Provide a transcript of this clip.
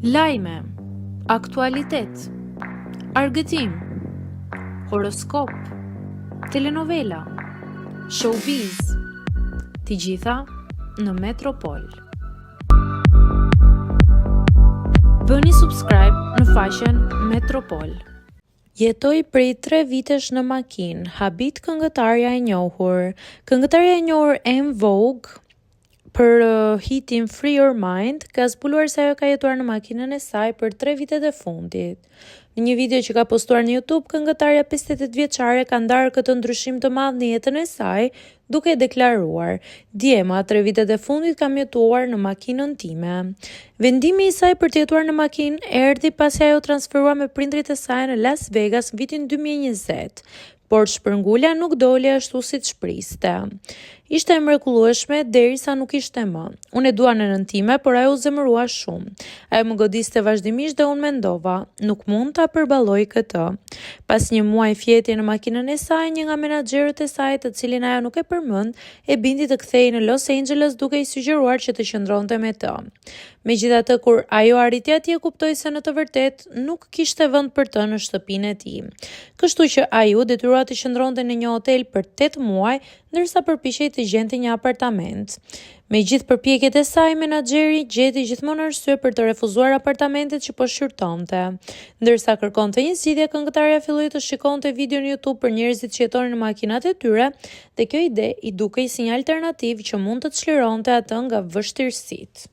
Lajme, aktualitet, argëtim, horoskop, telenovela, showbiz, të gjitha në Metropol. Bëni subscribe në faqen Metropol. Jetoj prej 3 vitesh në makinë, habit këngëtarja e njohur. Këngëtarja e njohur En Vogue për hitin Free Your Mind ka zbuluar se ajo ka jetuar në makinën e saj për 3 vitet e fundit. Në një video që ka postuar në YouTube, këngëtarja 58 vjeçare ka ndarë këtë ndryshim të madh në jetën e saj, duke deklaruar: "Djema, 3 vitet e fundit kam jetuar në makinën time." Vendimi i saj për të jetuar në makinë erdhi pasi ajo transferua me prindrit e saj në Las Vegas në vitin 2020. Por shpërngulja nuk doli ashtu siç priste. Ishte e mrekullueshme derisa nuk ishte më. Unë e dua në nënën time, por ajo u zemërua shumë. Ajo më godiste vazhdimisht dhe unë mendova, nuk mund ta përballoj këtë. Pas një muaji fjetje në makinën e saj, një nga menaxherët e saj, të cilin ajo nuk e përmend, e bindi të kthehej në Los Angeles duke i sugjeruar që të qëndronte me të. Megjithatë, kur ajo arriti atje, kuptoi se në të vërtetë nuk kishte vend për të në shtëpinë e tij. Kështu që ai detyrua të qëndronte në një hotel për 8 muaj, ndërsa përpiqej të gjente një apartament. Me gjithë përpjekjet e saj, menaxheri gjeti gjithmonë arsye për të refuzuar apartamentet që po shqyrtonte. Ndërsa kërkonte një zgjidhje, këngëtarja filloi të shikonte video në YouTube për njerëzit që jetonin në makinat e tyre, dhe kjo ide i dukej si një alternativë që mund të çlironte atë nga vështirësitë.